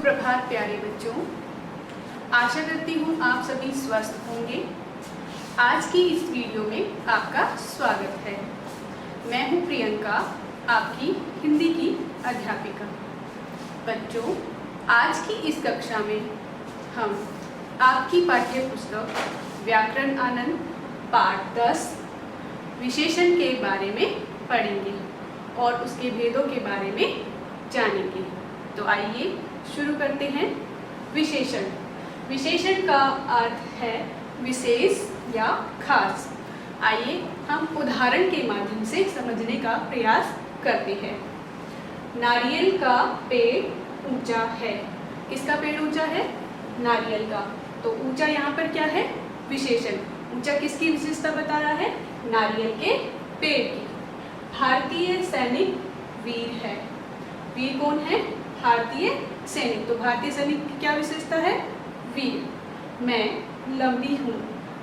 सुप्रभात प्यारे बच्चों। आशा करती हूँ आप सभी स्वस्थ होंगे। आज की इस वीडियो में आपका स्वागत है। मैं हूँ प्रियंका, आपकी हिंदी की अध्यापिका। बच्चों, आज की इस कक्षा में हम आपकी पाठ्य पुस्तक व्याकरण आनंद पाठ 10 विशेषण के बारे में पढ़ेंगे और उसके भेदों के बारे में जानेंगे। तो आइए शुरू करते हैं। विशेषण। विशेषण का अर्थ है विशेष या खास। आइए हम उदाहरण के माध्यम से समझने का प्रयास करते हैं। नारियल का पेड़ ऊंचा है। किसका पेड़ ऊंचा है? नारियल का। तो ऊंचा यहाँ पर क्या है? विशेषण। ऊंचा किसकी विशेषता बता रहा है? नारियल के पेड़ की। भारतीय सैनिक वीर है। वीर कौन है? भारतीय सैनिक। तो भारतीय सैनिक की क्या विशेषता है? वीर। मैं लंबी हूँ।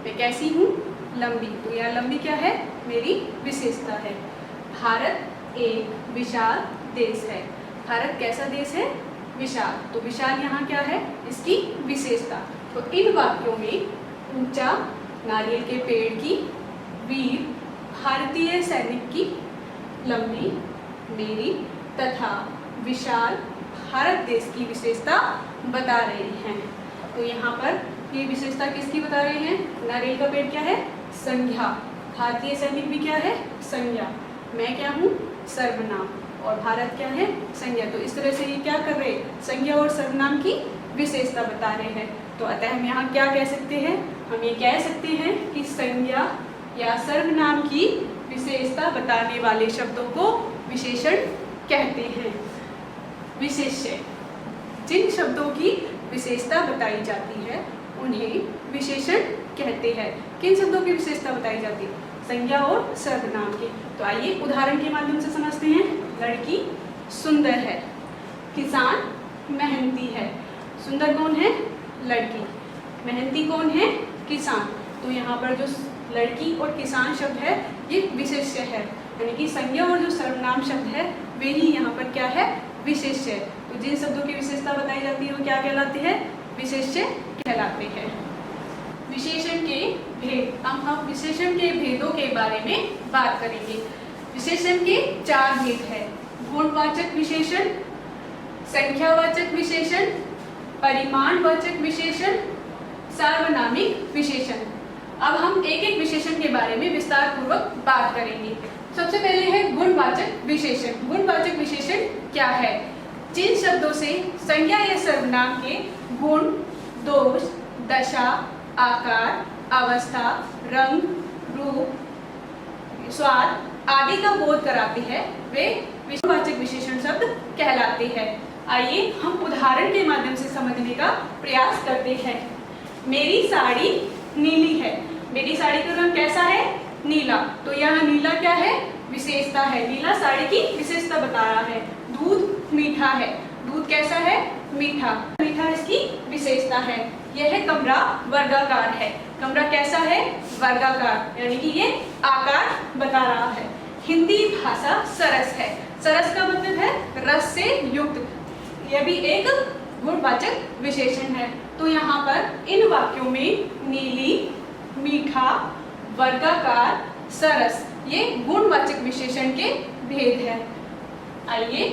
मैं कैसी हूँ? लंबी। तो यह लंबी क्या है? मेरी विशेषता है। भारत एक विशाल देश है। भारत कैसा देश है? विशाल। तो विशाल यहाँ क्या है? इसकी विशेषता। तो इन वाक्यों में ऊंचा नारियल के पेड़ की, वीर भारतीय सैनिक की, लंबी मेरी तथा विशाल भारत देश की विशेषता बता रहे हैं। तो यहाँ पर ये विशेषता किसकी बता रहे हैं? नारियल का पेड़ क्या है? संज्ञा। भारतीय सैनिक भी क्या है? संज्ञा। मैं क्या हूँ? सर्वनाम। और भारत क्या है? संज्ञा। तो इस तरह से ये क्या कर रहे हैं? संज्ञा और सर्वनाम की विशेषता बता रहे हैं। तो अतः हम यहाँ क्या कह सकते हैं? हम ये कह सकते हैं कि संज्ञा या सर्वनाम की विशेषता बताने वाले शब्दों को विशेषण कहते हैं। विशेष्य। जिन शब्दों की विशेषता बताई जाती है उन्हें विशेषण कहते हैं। किन शब्दों की विशेषता बताई जाती है? संज्ञा और सर्वनाम की। तो आइए उदाहरण के माध्यम से समझते हैं। लड़की सुंदर है। किसान मेहनती है। सुंदर कौन है? लड़की। मेहनती कौन है? किसान। तो यहाँ पर जो लड़की और किसान शब्द है ये विशेष्य है, यानी कि संज्ञा और जो सर्वनाम शब्द है वे ही यहाँ पर क्या है? विशेष्य। तो जिन शब्दों की विशेषता बताई जाती है वो क्या कहलाते हैं? विशेष्य कहलाते हैं। विशेषण के भेद। अब हम विशेषण के भेदों के बारे में बात करेंगे। विशेषण के 4 भेद है। गुणवाचक विशेषण, संख्यावाचक विशेषण, परिमाणवाचक विशेषण, सार्वनामिक विशेषण। अब हम एक एक विशेषण के बारे में विस्तार पूर्वक बात करेंगे। सबसे पहले है गुणवाचक विशेषण। गुणवाचक विशेषण क्या है? जिन शब्दों से संज्ञा या सर्वनाम के गुण, दोष, दशा, आकार, अवस्था, रंग, रूप, स्वाद आदि का बोध कराते हैं वे गुणवाचक विशेषण शब्द कहलाते हैं। आइए हम उदाहरण के माध्यम से समझने का प्रयास करते हैं। मेरी साड़ी नीली है। मेरी साड़ी का रंग कैसा है? नीला। तो यहाँ नीला क्या है? विशेषता है। नीला साड़ी की विशेषता बता रहा है। दूध मीठा है। दूध कैसा है? मीठा। मीठा इसकी विशेषता है। यह कमरा वर्गाकार है। कमरा कैसा है? वर्गाकार, यानी कि ये आकार बता रहा है। हिंदी भाषा सरस है। सरस का मतलब है रस से युक्त। यह भी एक गुणवाचक विशेषण है। तो यहाँ पर इन वाक्यों में नीली, मीठा, वर्गाकार, सरस ये गुणवाचक विशेषण के भेद हैं। आइए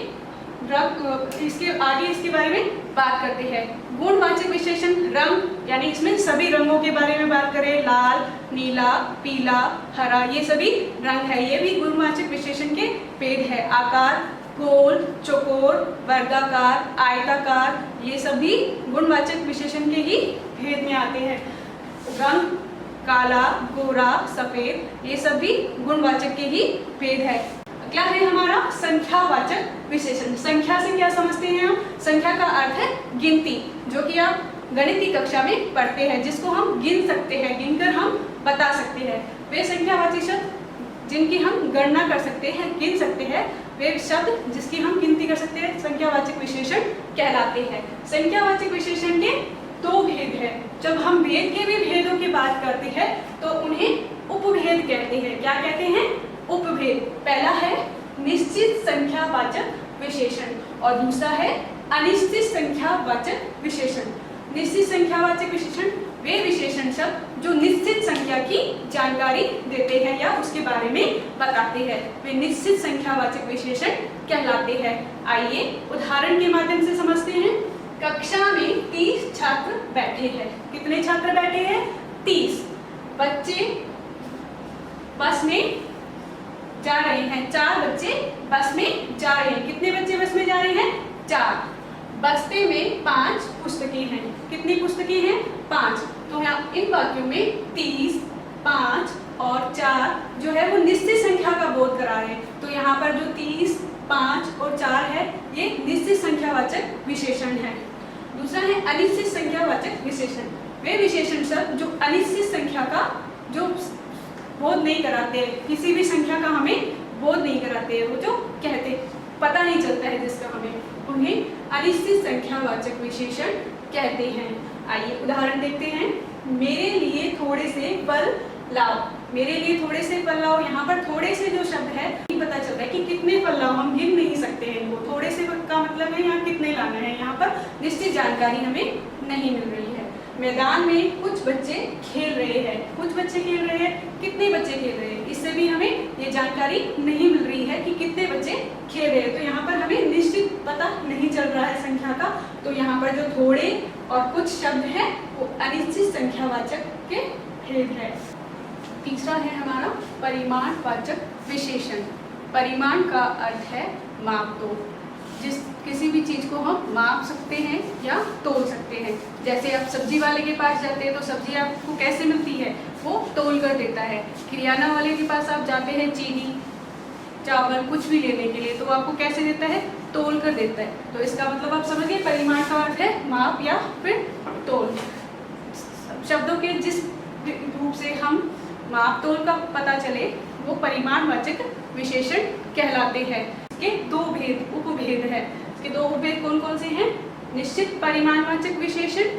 इसके आगे इसके बारे में बात करते हैं। गुणवाचक विशेषण रंग, यानी इसमें सभी रंगों के बारे में बात करें। लाल, नीला, पीला, हरा, ये सभी रंग है। ये भी गुणवाचक विशेषण के भेद है। आकार, गोल, चौकोर, वर्गाकार, आयताकार, ये सभी गुणवाचक विशेषण के ही भेद में आते हैं। रंग, काला, गोरा, सफेद, ये सभी गुणवाचक के ही भेद है। क्या है हमारा? संख्यावाचक विशेषण। संख्या से क्या समझते हैं हम? संख्या का अर्थ है गिनती, जो कि आप गणित की कक्षा में पढ़ते हैं, जिसको हम गिन सकते हैं, गिनकर हम बता सकते हैं। वे संख्यावाची शब्द जिनकी हम गणना कर सकते हैं, गिन सकते हैं, वे शब्द जिसकी हम गिनती कर सकते हैं संख्यावाचक विशेषण कहलाते हैं। संख्यावाचक विशेषण के 2 भेद है। जब हम भेद के भी भेदों की बात करते हैं तो उन्हें उपभेद कहते हैं। क्या कहते हैं? उपभेद। पहला है निश्चित संख्यावाचक विशेषण और दूसरा है अनिश्चित संख्यावाचक विशेषण। निश्चित संख्यावाचक विशेषण वे विशेषण शब्द जो निश्चित संख्या की जानकारी देते हैं या उसके बारे में बताते हैं, वे निश्चित संख्यावाचक विशेषण कहलाते हैं। आइए उदाहरण के माध्यम से समझते हैं। कक्षा में 30 छात्र बैठे हैं। कितने छात्र बैठे हैं? 30। बच्चे बस में जा रहे हैं। 4 बच्चे बस में जा रहे हैं। कितने बच्चे बस में जा रहे हैं? 4। बस्ते में 5 पुस्तकें हैं। कितनी पुस्तकें हैं? 5। तो यहाँ इन वाक्यों में 30, 5 और 4 जो है वो निश्चित संख्या का बोध करा रहे हैं। तो यहाँ पर जो 30, 5 और 4 है ये निश्चित संख्यावाचक विशेषण है। दूसरा है अनिश्चित संख्यावाचक विशेषण। वे विशेषण शब्द जो अनिश्चित संख्या का जो बोध नहीं कराते हैं, किसी भी संख्या का हमें बोध नहीं कराते हैं, वो जो कहते पता नहीं चलता है जिसका हमें, उन्हें अनिश्चित संख्यावाचक विशेषण कहते हैं। आइए उदाहरण देखते हैं। मेरे लिए थोड़े से फल लाओ। मेरे लिए थोड़े से फल लाओ, यहाँ पर थोड़े से जो शब्द है पता चलता है कि कितने फल लाओ, हम गिन नहीं सकते हैं इनको। थोड़े से का मतलब है यहाँ कितने लाना है, यहाँ पर निश्चित जानकारी हमें नहीं मिल रही है। मैदान में कुछ बच्चे खेल रहे हैं। कुछ बच्चे खेल रहे हैं, कितने बच्चे खेल रहे हैं, इससे भी हमें ये जानकारी नहीं मिल रही है कि कितने बच्चे खेल रहे हैं। तो यहाँ पर हमें निश्चित पता नहीं चल रहा है संख्या का। तो यहाँ पर जो थोड़े और कुछ शब्द है वो अनिश्चित संख्यावाचक के भेद है। तीसरा है हमारा परिमाणवाचक विशेषण। परिमाण का अर्थ है माप तोल। किसी भी चीज को हम माप सकते हैं या तोल सकते हैं। जैसे आप सब्जी वाले के पास जाते हैं तो सब्जी आपको कैसे मिलती है? वो तोल कर देता है। किराना वाले के पास आप जाते हैं चीनी, चावल कुछ भी लेने के लिए, तो आपको कैसे देता है? तोल कर देता है। तो इसका मतलब आप समझ गए, परिमाण का अर्थ है माप या फिर तोल। शब्दों के जिस रूप से हम माप तोल का पता चले वो परिमाणवाचक विशेषण कहलाते हैं। इसके 2 भेद उपभेद है। इसके 2 उपभेद कौन कौन से हैं? निश्चित परिमाणवाचक विशेषण,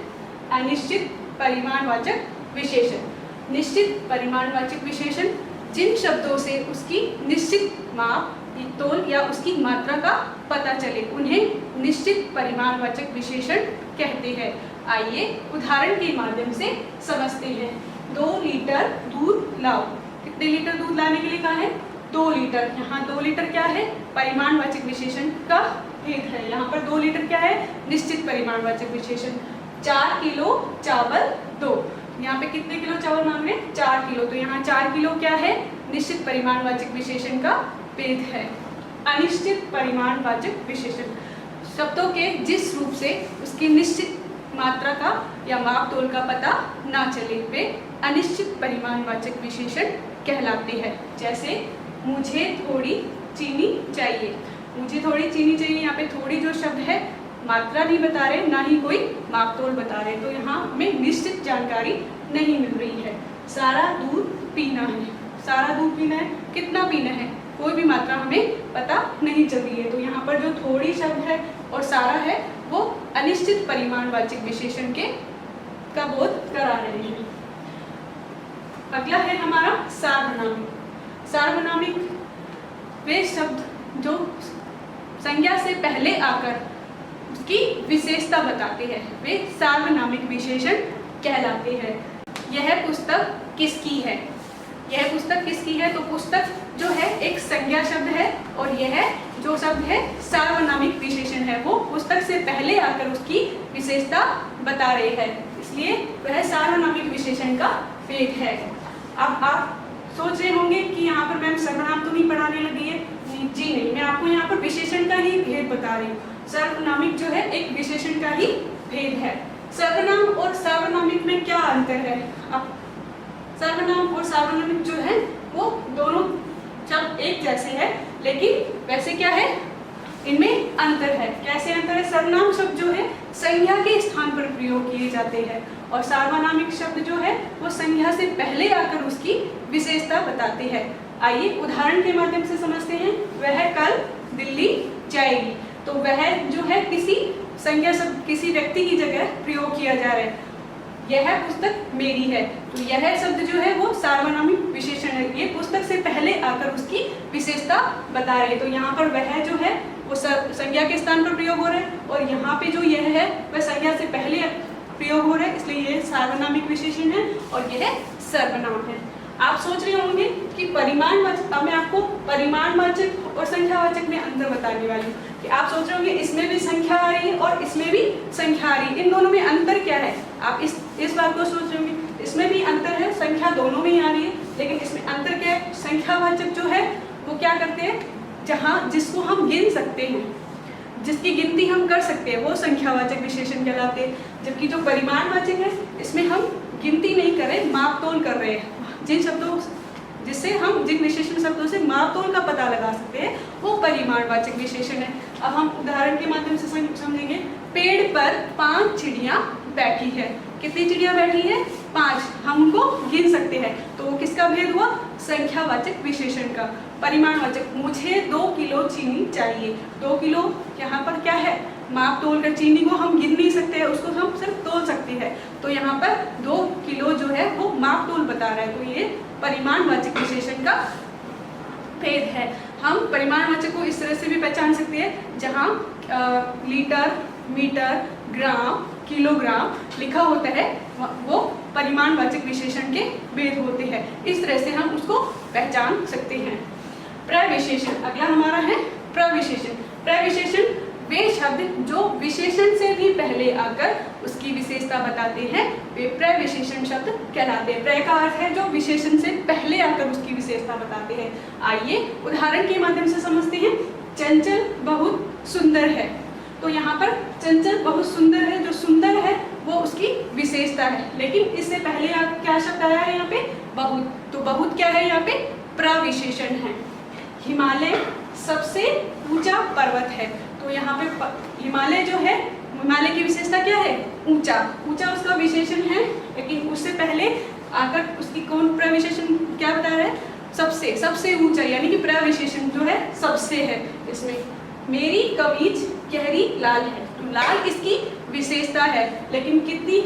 अनिश्चित परिमाणवाचक विशेषण। निश्चित परिमाणवाचक विशेषण जिन शब्दों से उसकी निश्चित माप तोल या उसकी मात्रा का पता चले उन्हें निश्चित परिमाणवाचक विशेषण कहते हैं। आइए उदाहरण के माध्यम से समझते हैं। 2 लीटर दूध लाओ। कितने लीटर दूध लाने के लिए कहा है? 2 लीटर। यहाँ 2 लीटर क्या है? परिमाणवाचक विशेषण का भेद है। यहाँ पर 2 लीटर क्या है? निश्चित परिमाणवाचक विशेषण। 4 किलो चावल दो। यहाँ पे कितने किलो चावल मांग रहे हैं? 4 किलो। तो यहाँ 4 किलो क्या है? निश्चित परिमाणवाचक विशेषण का भेद है। अनिश्चित परिमाणवाचक विशेषण शब्दों के जिस रूप से उसकी निश्चित मात्रा का या माप तोल का पता ना चले वे अनिश्चित परिमाणवाचक विशेषण कहलाते हैं। जैसे मुझे थोड़ी चीनी चाहिए। मुझे थोड़ी चीनी चाहिए, यहाँ पे थोड़ी जो शब्द है मात्रा नहीं बता रहे, ना ही कोई माप तोल बता रहे, तो यहाँ हमें निश्चित जानकारी नहीं मिल रही है। सारा दूध पीना है। सारा दूध पीना है, कितना पीना है, कोई भी मात्रा हमें पता नहीं चल रही है। तो यहाँ पर जो थोड़ी शब्द है और सारा है वो अनिश्चित परिमाणवाचक विशेषण के का बोध करा रहे हैं। अगला है हमारा सार्वनामिक। सार्वनामिक वे शब्द जो संज्ञा से पहले आकर उसकी विशेषता बताते हैं, वे सार्वनामिक विशेषण कहलाते हैं। यह पुस्तक किसकी है? यह पुस्तक किसकी है? तो पुस्तक जो है एक संज्ञा शब्द है और यह जो शब्द है सार्वनामिक विशेषण है, वो पुस्तक से पहले आकर उसकी विशेषता बता रहे हैं, इसलिए वह सार्वनामिक विशेषण का भेद है। अब आप सोच रहे होंगे कि यहाँ पर मैम सर्वनाम तो नहीं पढ़ाने लगी है। जी नहीं, मैं आपको यहाँ पर विशेषण का ही भेद बता रही हूँ। सर्वनामिक जो है एक विशेषण का ही भेद है। सर्वनाम और सार्वनामिक में क्या अंतर है? अब सर्वनाम और सार्वनामिक जो है वो दोनों शब्द एक जैसे हैं, लेकिन वैसे क्या है, इनमें अंतर है। कैसे अंतर है? सर्वनाम शब्द जो है संज्ञा के स्थान पर प्रयोग किए जाते हैं और सार्वनामिक शब्द जो है वो संज्ञा से पहले आकर उसकी विशेषता बताते हैं। आइए उदाहरण के माध्यम से समझते हैं। वह कल दिल्ली जाएगी। तो वह जो है किसी संज्ञा शब्द किसी व्यक्ति की जगह प्रयोग किया जा रहा है। यह पुस्तक मेरी है, तो यह शब्द जो है वो सार्वनामिक विशेषण है। ये पुस्तक से पहले आकर उसकी विशेषता बता रहे। तो यहाँ पर वह जो है वो संज्ञा के स्थान पर प्रयोग हो रहा है, और यहाँ पे जो यह है वह संज्ञा से पहले प्रयोग हो रहा है, इसलिए यह सार्वनामिक विशेषण है और यह सर्वनाम है। आप सोच रहे होंगे कि परिमाणवाचक, अब मैं आपको परिमाणवाचक और संख्यावाचक में अंतर बताने वाली हूँ कि आप सोच रहे होंगे इसमें भी संख्या आ रही है और इसमें भी संख्या आ रही है, इन दोनों में अंतर क्या है? आप इस बात को सोच रहे होंगे, इसमें भी अंतर है, संख्या दोनों में ही आ रही है, लेकिन इसमें अंतर क्या है? संख्यावाचक जो है वो क्या करते हैं, जहाँ जिसको हम गिन सकते हैं, जिसकी गिनती हम कर सकते हैं, वो संख्यावाचक विशेषण कहलाते हैं। जबकि जो परिमाणवाचक है इसमें हम गिनती नहीं कर रहे, माप तोल कर रहे हैं। जिन शब्दों जिससे हम जिन विशेषण शब्दों से माप तोल का पता लगा सकते हैं वो परिमाणवाचक विशेषण है। अब हम उदाहरण के माध्यम से समझेंगे। पेड़ पर 5 चिड़ियाँ बैठी है। कितनी चिड़िया बैठी है? 5। हम उनको गिन सकते हैं, तो वो किसका भेद हुआ? संख्यावाचक विशेषण का। परिमाणवाचक, मुझे 2 किलो चीनी चाहिए। 2 किलो यहाँ पर क्या है? माप तोल कर, चीनी को हम गिन नहीं सकते हैं, उसको हम सिर्फ तोल सकते हैं, तो यहाँ पर 2 किलो जो है वो माप तोल बता रहा है, तो ये परिमाणवाचक विशेषण का भेद है। हम परिमाणवाचक को इस तरह से भी पहचान सकते हैं, जहाँ लीटर, मीटर, ग्राम, किलोग्राम लिखा होता है वो परिमाणवाचक विशेषण के भेद होते हैं। इस तरह से हम उसको पहचान सकते हैं। प्रविशेषण अगला हमारा है प्रविशेषण। प्रविशेषण वे शब्द जो विशेषण से भी पहले आकर उसकी विशेषता बताते हैं, वे प्रविशेषण शब्द कहलाते हैं। प्र का अर्थ है जो विशेषण से पहले आकर उसकी विशेषता बताते हैं। आइए उदाहरण के माध्यम से समझते हैं। चंचल बहुत सुंदर है, तो यहाँ पर चंचल बहुत सुंदर है, जो सुंदर है वो उसकी विशेषता है, लेकिन इससे पहले क्या शब्द आया है यहाँ पे? बहुत। तो बहुत क्या है यहाँ पे? प्रविशेषण है। हिमालय सबसे ऊंचा पर्वत है, तो यहाँ पे हिमालय जो है, हिमालय की विशेषता क्या है? ऊंचा। ऊंचा उसका विशेषण है, लेकिन उससे पहले आकर उसकी कौन प्रविशेषण क्या बता रहा है? सबसे, सबसे ऊंचा, यानी कि प्रविशेषण जो है सबसे है इसमें। मेरी कमीज गहरी लाल है, तो लाल इसकी विशेषता है, लेकिन कितनी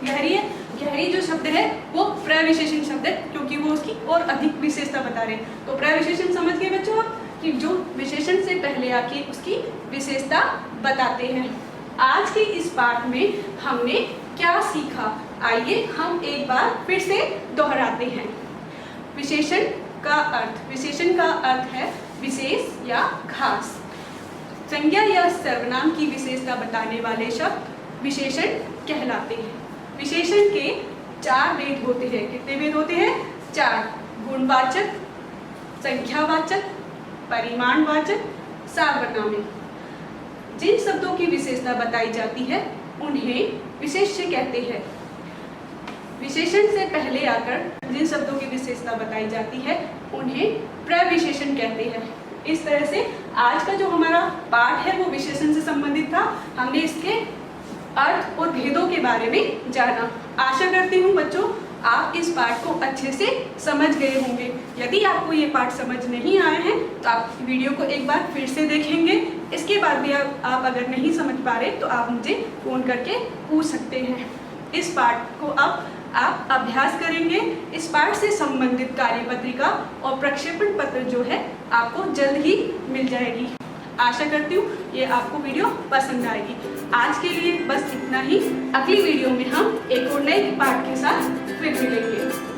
गहरी है? गहरी जो शब्द है वो प्रविशेषण शब्द है, क्योंकि वो उसकी और अधिक विशेषता बता रहे हैं। तो प्रविशेषण समझ गए बच्चों आप, कि जो विशेषण से पहले आके उसकी विशेषता बताते हैं। आज के इस पाठ में हमने क्या सीखा, आइए हम एक बार फिर से दोहराते हैं। विशेषण का अर्थ, विशेषण का अर्थ है विशेष या खास। संज्ञा या सर्वनाम की विशेषता बताने वाले शब्द विशेषण कहलाते हैं। विशेषण के 4 भेद होते हैं। कितने भेद होते हैं? 4। गुणवाचक, संख्यावाचक, परिमाणवाचक, सार्वनामिक। जिन शब्दों की विशेषता बताई जाती है उन्हें विशेष्य कहते हैं। विशेषण से पहले आकर जिन शब्दों की विशेषता बताई जाती है उन्हें प्रविशेषण कहते हैं। इस तरह से आज का जो हमारा पाठ है वो विशेषण से संबंधित था। हमने इसके अर्थ और भेदों के बारे में जाना। आशा करती हूँ बच्चों आप इस पाठ को अच्छे से समझ गए होंगे। यदि आपको ये पाठ समझ नहीं आए हैं तो आप वीडियो को एक बार फिर से देखेंगे। इसके बाद भी आप अगर नहीं समझ पा रहे तो आप मुझे फ़ोन करके पूछ सकते हैं। इस पाठ को अब आप अभ्यास करेंगे। इस पाठ से संबंधित कार्यपत्रिका और प्रक्षेपण पत्र जो है आपको जल्द ही मिल जाएगी। आशा करती हूँ ये आपको वीडियो पसंद आएगी। आज के लिए बस इतना ही। अगली वीडियो में हम एक और नए पाठ के साथ फिर मिलेंगे।